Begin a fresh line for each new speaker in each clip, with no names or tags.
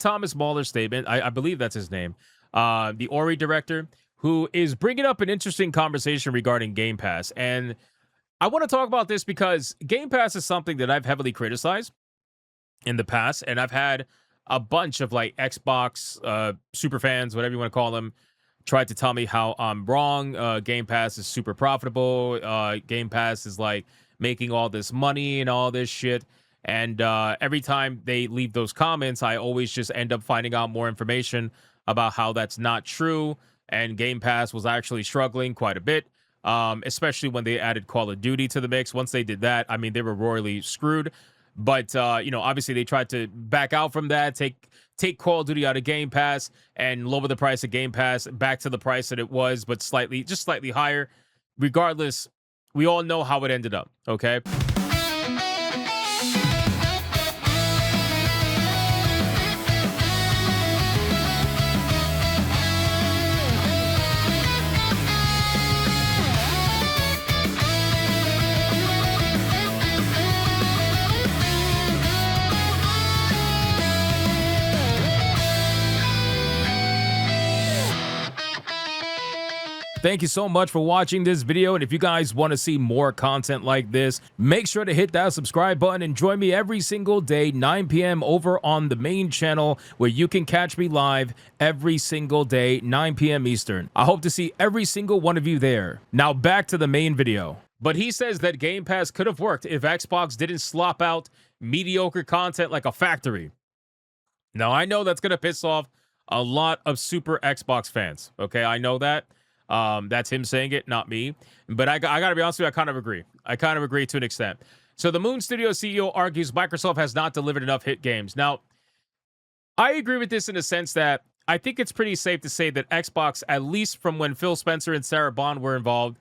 Thomas Mahler's statement. I believe that's his name. The Ori director, who is bringing up an interesting conversation regarding Game Pass. And I want to talk about this because Game Pass is something that I've heavily criticized in the past, and I've had a bunch of like Xbox super fans, whatever you want to call them, tried to tell me how I'm wrong. Game Pass is super profitable. Game Pass is like making all this money and all this shit. And every time they leave those comments, I always just end up finding out more information about how that's not true. And Game Pass was actually struggling quite a bit, especially when they added Call of Duty to the mix. Once they did that, I mean, they were royally screwed. But, obviously they tried to back out from that, take Call of Duty out of Game Pass and lower the price of Game Pass back to the price that it was, but slightly higher. Regardless, we all know how it ended up, okay? Thank you so much for watching this video, and if you guys want to see more content like this, make sure to hit that subscribe button and join me every single day, 9 p.m. over on the main channel, where you can catch me live every single day, 9 p.m. Eastern. I hope to see every single one of you there. Now back to the main video. But he says that Game Pass could have worked if Xbox didn't slop out mediocre content like a factory. Now, I know that's going to piss off a lot of super Xbox fans, okay? I know that. That's him saying it, not me. But I got to be honest with you, I kind of agree. I kind of agree to an extent. So the Moon Studio CEO argues Microsoft has not delivered enough hit games. Now, I agree with this in the sense that I think it's pretty safe to say that Xbox, at least from when Phil Spencer and Sarah Bond were involved,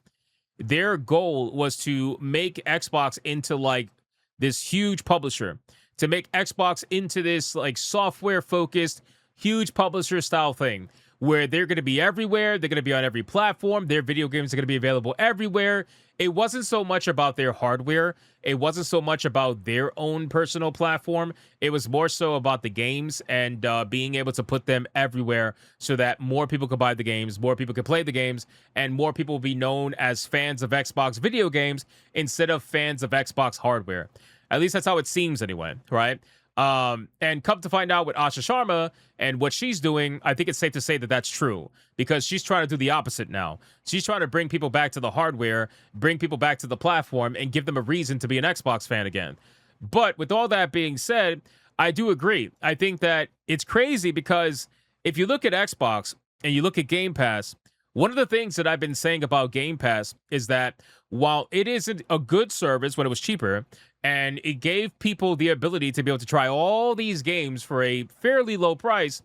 their goal was to make Xbox into like this huge publisher, to make Xbox into this like software-focused, huge publisher style thing, where they're going to be everywhere. They're going to be on every platform. Their video games are going to be available everywhere. It wasn't so much about their hardware. It wasn't so much about their own personal platform. It was more so about the games and being able to put them everywhere so that more people could buy the games, more people could play the games, and more people will be known as fans of Xbox video games instead of fans of Xbox hardware. At least that's how it seems anyway, right? And come to find out with Asha Sharma and what she's doing, I think it's safe to say that that's true, because she's trying to do the opposite now. She's trying to bring people back to the hardware, bring people back to the platform, and give them a reason to be an Xbox fan again. But with all that being said, I do agree. I think that it's crazy because if you look at Xbox and you look at Game Pass, one of the things that I've been saying about Game Pass is that while it isn't a good service when it was cheaper, and it gave people the ability to be able to try all these games for a fairly low price,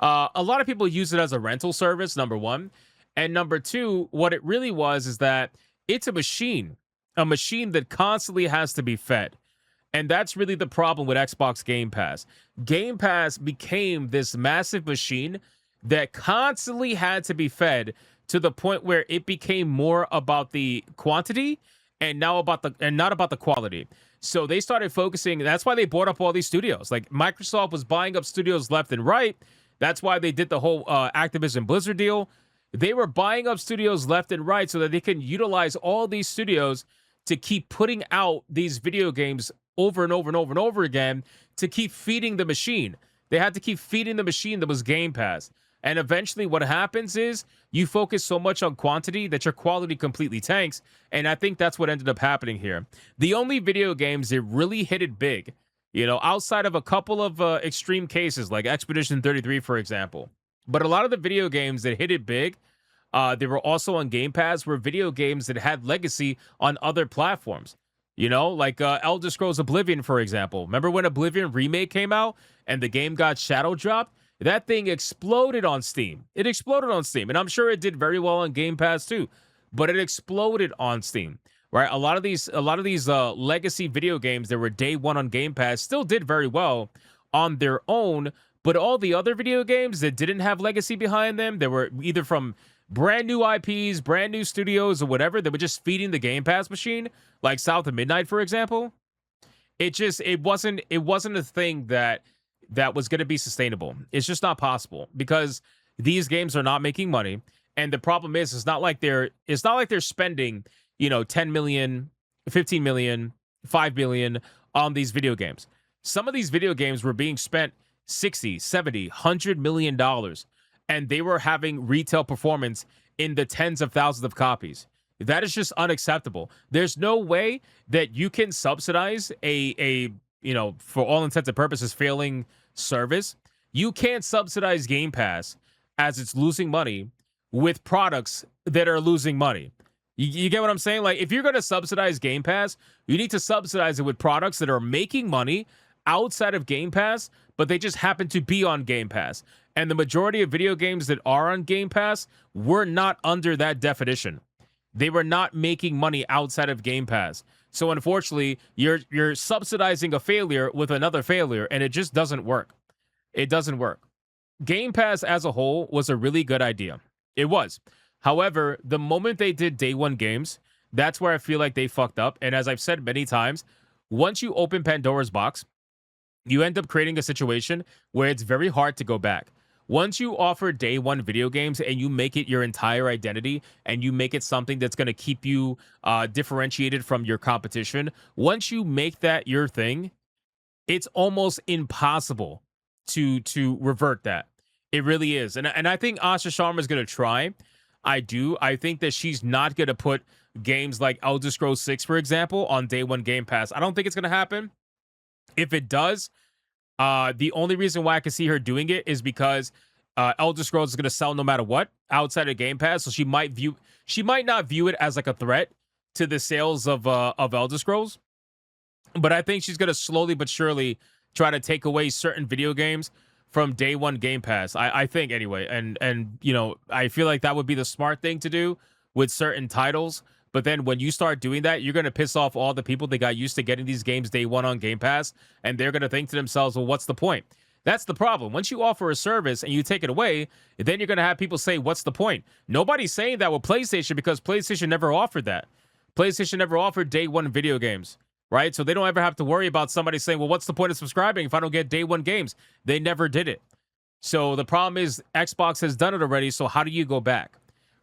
a lot of people use it as a rental service, number one. And number two, what it really was is that it's a machine that constantly has to be fed. And that's really the problem with Xbox Game Pass. Game Pass became this massive machine that constantly had to be fed to the point where it became more about the quantity and not about the quality. So they started focusing. That's why they bought up all these studios. Like Microsoft was buying up studios left and right. That's why they did the whole Activision Blizzard deal. They were buying up studios left and right so that they can utilize all these studios to keep putting out these video games over and over and over and over again to keep feeding the machine. They had to keep feeding the machine that was Game Pass. And eventually what happens is you focus so much on quantity that your quality completely tanks. And I think that's what ended up happening here. The only video games that really hit it big, outside of a couple of extreme cases like Expedition 33, for example. But a lot of the video games that hit it big, they were also on Game Pass, were video games that had legacy on other platforms. Like Elder Scrolls Oblivion, for example. Remember when Oblivion Remake came out and the game got shadow dropped? That thing exploded on Steam. It exploded on Steam. And I'm sure it did very well on Game Pass too. But it exploded on Steam, right? A lot of these legacy video games that were day one on Game Pass still did very well on their own. But all the other video games that didn't have legacy behind them, they were either from brand new IPs, brand new studios, or whatever, that were just feeding the Game Pass machine, like South of Midnight, for example. It wasn't a thing that that was going to be sustainable. It's just not possible because these games are not making money. And the problem is, it's not like they're spending, 10 million, 15 million, 5 billion on these video games. Some of these video games were being spent 60, 70, $100 million, and they were having retail performance in the tens of thousands of copies. That is just unacceptable. There's no way that you can subsidize a for all intents and purposes, failing service. You can't subsidize Game Pass as it's losing money with products that are losing money. You get what I'm saying? Like, if you're going to subsidize Game Pass, you need to subsidize it with products that are making money outside of Game Pass, but they just happen to be on Game Pass. And the majority of video games that are on Game Pass were not under that definition. They were not making money outside of Game Pass. So unfortunately, you're subsidizing a failure with another failure, and it just doesn't work. It doesn't work. Game Pass as a whole was a really good idea. It was. However, the moment they did day one games, that's where I feel like they fucked up. And as I've said many times, once you open Pandora's box, you end up creating a situation where it's very hard to go back. Once you offer day one video games and you make it your entire identity and you make it something that's going to keep you differentiated from your competition, once you make that your thing, it's almost impossible to revert that. It really is. And I think Asha Sharma is going to try. I do. I think that she's not going to put games like Elder Scrolls 6, for example, on day one Game Pass. I don't think it's going to happen. If it does, the only reason why I can see her doing it is because Elder Scrolls is going to sell no matter what outside of Game Pass. So she might not view it as like a threat to the sales of Elder Scrolls. But I think she's going to slowly but surely try to take away certain video games from day one Game Pass. I think anyway. And I feel like that would be the smart thing to do with certain titles. But then when you start doing that, you're going to piss off all the people that got used to getting these games day one on Game Pass. And they're going to think to themselves, well, what's the point? That's the problem. Once you offer a service and you take it away, then you're going to have people say, what's the point? Nobody's saying that with PlayStation because PlayStation never offered that. PlayStation never offered day one video games, right? So they don't ever have to worry about somebody saying, well, what's the point of subscribing if I don't get day one games? They never did it. So the problem is Xbox has done it already. So how do you go back?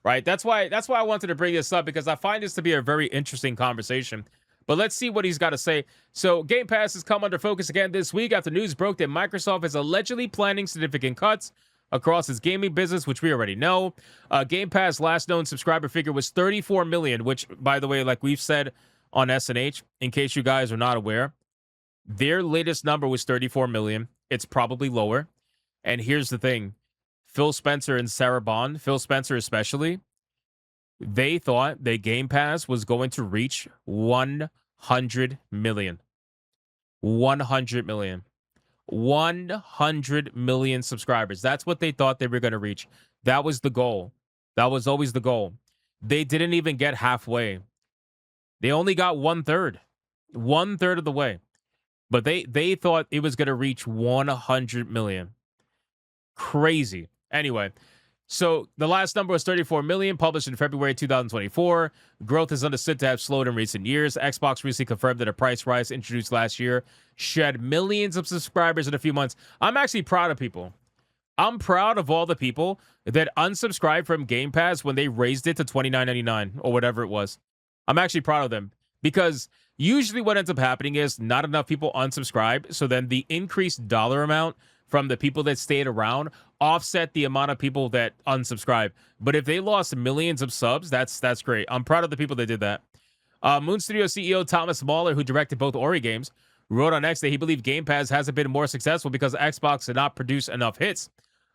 Right? That's why I wanted to bring this up, because I find this to be a very interesting conversation. But let's see what he's got to say. So Game Pass has come under focus again this week after news broke that Microsoft is allegedly planning significant cuts across its gaming business, which we already know. Game Pass last known subscriber figure was 34 million, which, by the way, like we've said on SNH, in case you guys are not aware, their latest number was 34 million. It's probably lower. And here's the thing. Phil Spencer and Sarah Bond, Phil Spencer especially, they thought that Game Pass was going to reach 100 million. 100 million. 100 million subscribers. That's what they thought they were going to reach. That was the goal. That was always the goal. They didn't even get halfway. They only got 1/3. 1/3 of the way. But they thought it was going to reach 100 million. Crazy. Anyway, so the last number was 34 million, published in February 2024. Growth is understood to have slowed in recent years. Xbox recently confirmed that a price rise introduced last year shed millions of subscribers in a few months. I'm actually proud of people. I'm proud of all the people that unsubscribed from Game Pass when they raised it to $29.99 or whatever it was. I'm actually proud of them, because usually what ends up happening is not enough people unsubscribe. So then the increased dollar amount from the people that stayed around offset the amount of people that unsubscribe. But if they lost millions of subs, that's great. I'm proud of the people that did that. Moon Studio CEO Thomas Mahler, who directed both Ori games, wrote on X that he believed Game Pass hasn't been more successful because Xbox did not produce enough hits.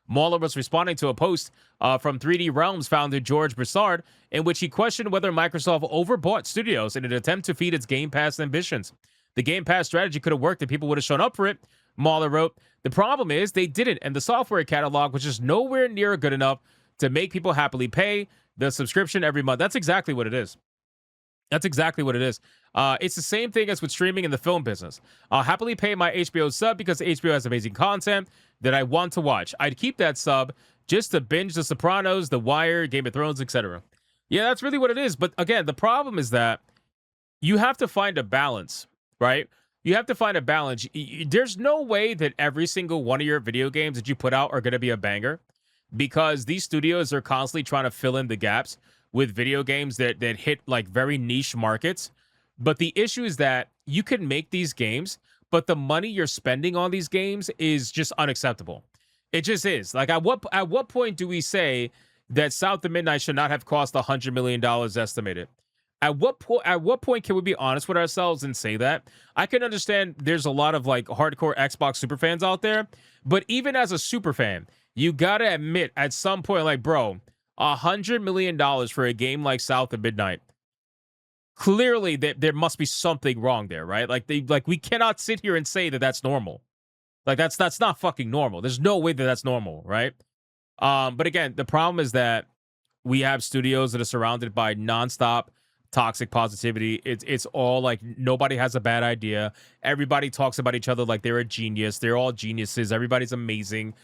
Mahler was responding to a post from 3D Realms founder George Broussard, in which he questioned whether Microsoft overbought studios in an attempt to feed its Game Pass ambitions. The Game Pass strategy could have worked if people would have shown up for it, Mahler wrote. The problem is they didn't, and the software catalog was just nowhere near good enough to make people happily pay the subscription every month. That's exactly what it is. That's exactly what it is. It's the same thing as with streaming in the film business. I'll happily pay my HBO sub because HBO has amazing content that I want to watch. I'd keep that sub just to binge The Sopranos, The Wire, Game of Thrones, etc. Yeah, that's really what it is. But again, the problem is that you have to find a balance, right? you have to find a balance. There's no way that every single one of your video games that you put out are going to be a banger, because these studios are constantly trying to fill in the gaps with video games that hit like very niche markets. But the issue is that you can make these games, but the money you're spending on these games is just unacceptable. It just is. Like, at what point do we say that South of Midnight should not have cost $100 million estimated? At what point can we be honest with ourselves and say that? I can understand there's a lot of like hardcore Xbox super fans out there, but even as a super fan, you gotta admit at some point, like, bro, $100 million for a game like South of Midnight. Clearly, there must be something wrong there, right? Like we cannot sit here and say that that's normal. Like, that's not fucking normal. There's no way that that's normal, right? But again, the problem is that we have studios that are surrounded by nonstop toxic positivity. It's all like nobody has a bad idea. Everybody talks about each other like they're a genius. They're all geniuses. Everybody's amazing.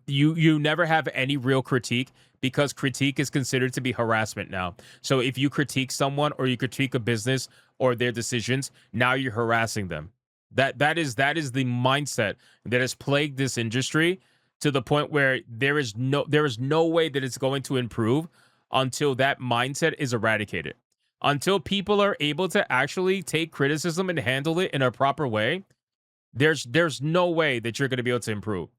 You never have any real critique, because critique is considered to be harassment now. So if you critique someone or you critique a business or their decisions, now you're harassing them. That is the mindset that has plagued this industry, to the point where there is no way that it's going to improve until that mindset is eradicated. Until people are able to actually take criticism and handle it in a proper way, there's no way that you're going to be able to improve.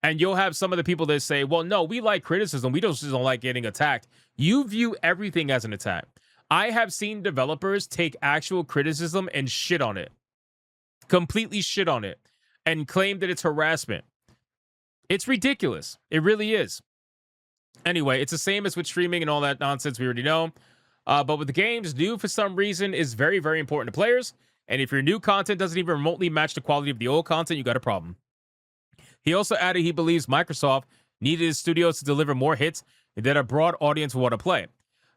And you'll have some of the people that say, well, no, we like criticism. We just don't like getting attacked. You view everything as an attack. I have seen developers take actual criticism and shit on it. Completely shit on it. And claim that it's harassment. It's ridiculous. It really is. Anyway, it's the same as with streaming and all that nonsense we already know. But with the games, new for some reason is very, very important to players. And if your new content doesn't even remotely match the quality of the old content, you got a problem. He also added he believes Microsoft needed his studios to deliver more hits that a broad audience would want to play.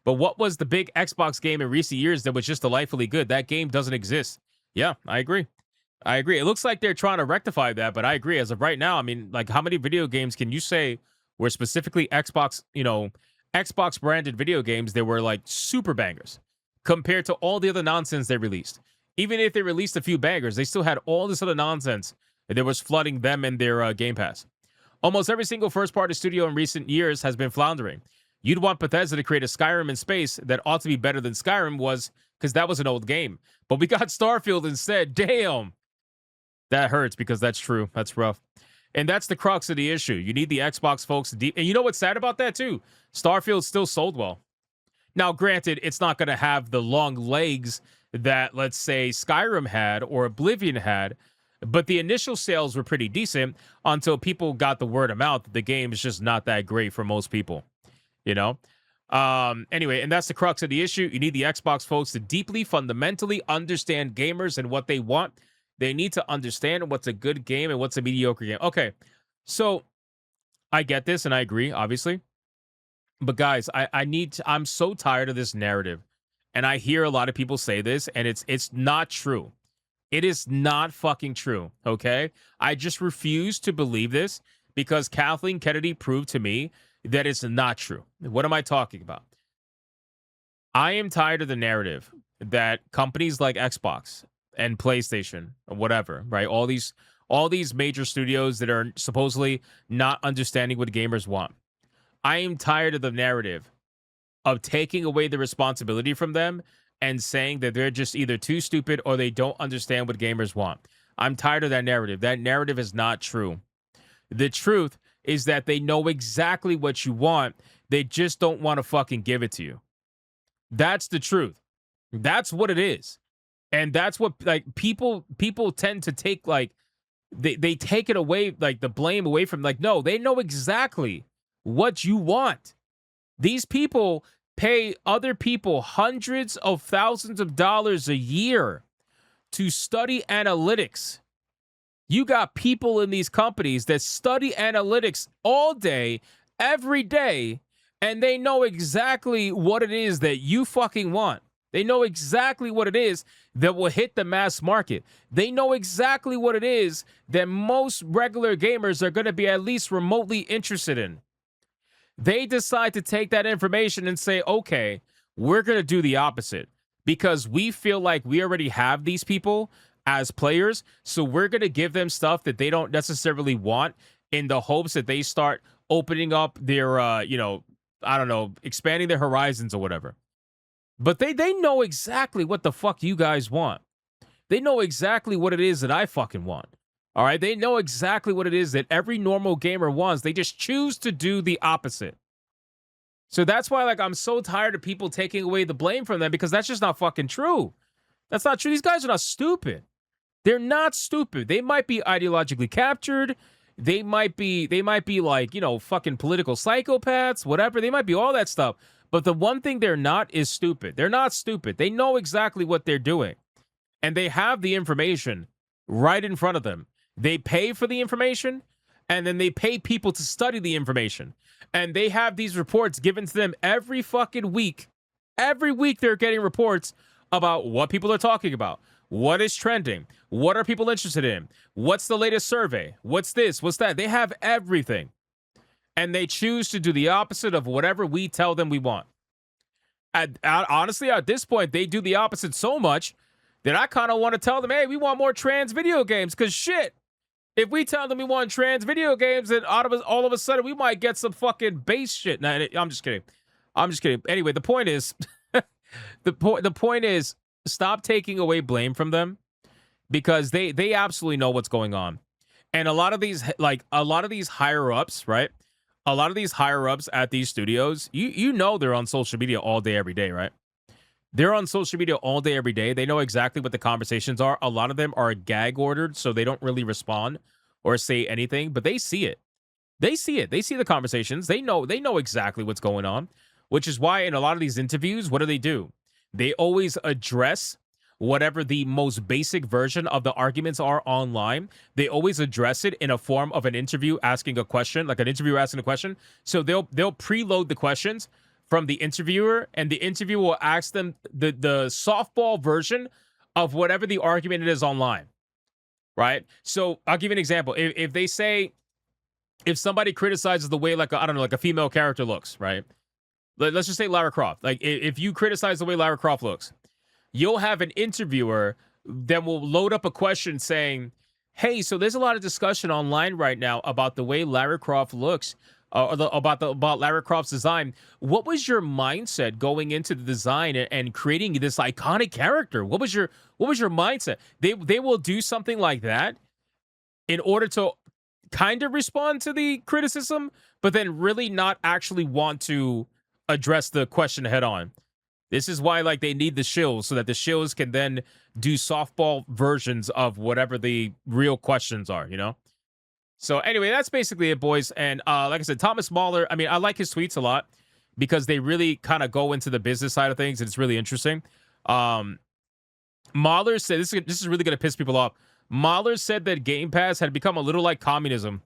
But what was the big Xbox game in recent years that was just delightfully good? That game doesn't exist. Yeah, I agree. It looks like they're trying to rectify that, but I agree. As of right now, I mean, like, how many video games can you say were specifically Xbox, Xbox branded video games that were like super bangers compared to all the other nonsense they released? Even if they released a few bangers, they still had all this other nonsense that was flooding them and their Game Pass. Almost every single first-party studio in recent years has been floundering. You'd want Bethesda to create a Skyrim in space that ought to be better than Skyrim was, because that was an old game. But we got Starfield instead. Damn. That hurts, because that's true. That's rough. And that's the crux of the issue. You need the Xbox folks to and you know what's sad about that, too? Starfield still sold well. Now, granted, it's not going to have the long legs that, let's say, Skyrim had or Oblivion had, but the initial sales were pretty decent until people got the word of mouth that the game is just not that great for most people, Anyway, and that's the crux of the issue. You need the Xbox folks to deeply, fundamentally understand gamers and what they want. They need to understand what's a good game and what's a mediocre game. Okay, so I get this and I agree, obviously. But guys, I'm so tired of this narrative. And I hear a lot of people say this, and it's not true. It is not fucking true, okay? I just refuse to believe this, because Kathleen Kennedy proved to me that it's not true. What am I talking about? I am tired of the narrative that companies like Xbox and PlayStation or whatever, right? All these major studios that are supposedly not understanding what gamers want. I am tired of the narrative of taking away the responsibility from them and saying that they're just either too stupid or they don't understand what gamers want. I'm tired of that narrative. That narrative is not true. The truth is that they know exactly what you want. They just don't want to fucking give it to you. That's the truth. That's what it is. And that's what, like, people tend to take, like, they take it away, like, the blame away from, like, no, they know exactly what you want. These people pay other people hundreds of thousands of dollars a year to study analytics. You got people in these companies that study analytics all day, every day, and they know exactly what it is that you fucking want. They know exactly what it is that will hit the mass market. They know exactly what it is that most regular gamers are going to be at least remotely interested in. They decide to take that information and say, okay, we're going to do the opposite because we feel like we already have these people as players. So we're going to give them stuff that they don't necessarily want in the hopes that they start opening up their, you know, I don't know, expanding their horizons or whatever. But they know exactly what the fuck you guys want. They know exactly what it is that I fucking want. All right? They know exactly what it is that every normal gamer wants. They just choose to do the opposite. So that's why, like, I'm so tired of people taking away the blame from them, because that's just not fucking true. That's not true. These guys are not stupid. They're not stupid. They might be ideologically captured. They might be like, you know, fucking political psychopaths, whatever. They might be all that stuff. But the one thing they're not is stupid. They're not stupid. They know exactly what they're doing. And they have the information right in front of them. They pay for the information, and then they pay people to study the information. And they have these reports given to them every fucking week. Every week they're getting reports about what people are talking about. What is trending? What are people interested in? What's the latest survey? What's this? What's that? They have everything. And they choose to do the opposite of whatever we tell them we want. Honestly, at this point, they do the opposite so much that I kind of want to tell them, hey, we want more trans video games. Because shit, if we tell them we want trans video games, then all of a sudden we might get some fucking base shit. Nah, I'm just kidding. I'm just kidding. Anyway, the point is, the point is, stop taking away blame from them, because they absolutely know what's going on. And a lot of these higher ups, right? A lot of these higher ups at these studios, you know they're on social media all day, every day, right? They're on social media all day, every day. They know exactly what the conversations are. A lot of them are gag ordered, so they don't really respond or say anything, but they see it. They see it. They see the conversations. They know exactly what's going on, which is why in a lot of these interviews, what do? They always address whatever the most basic version of the arguments are online. They always address it in a form of an interview asking a question, like an interviewer asking a question. So they'll preload the questions from the interviewer, and the interviewer will ask them the softball version of whatever the argument is online, right? So I'll give you an example. If they say, if somebody criticizes the way, like, I don't know, like a female character looks, right? Let's just say Lara Croft. Like, if you criticize the way Lara Croft looks, you'll have an interviewer that will load up a question saying, hey, so there's a lot of discussion online right now about the way Lara Croft looks, about Lara Croft's design. What was your mindset going into the design and creating this iconic character? What was your mindset? They will do something like that in order to kind of respond to the criticism, but then really not actually want to address the question head on. This is why, like, they need the shills, so that the shills can then do softball versions of whatever the real questions are, you know? So anyway, that's basically it, boys. And like I said, Thomas Mahler, I mean, I like his tweets a lot because they really kind of go into the business side of things, and it's really interesting. Mahler said, this is really going to piss people off. Mahler said that Game Pass had become a little like communism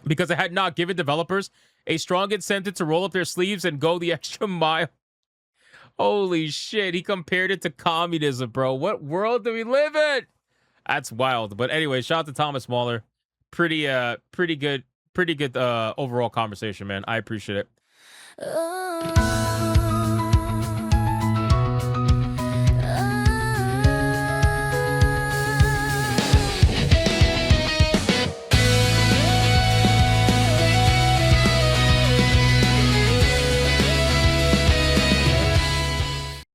because it had not given developers a strong incentive to roll up their sleeves and go the extra mile. Holy shit, he compared it to communism, bro. What world do we live in? That's wild. But anyway, shout out to Thomas Mahler. Pretty good overall conversation, man. I appreciate it.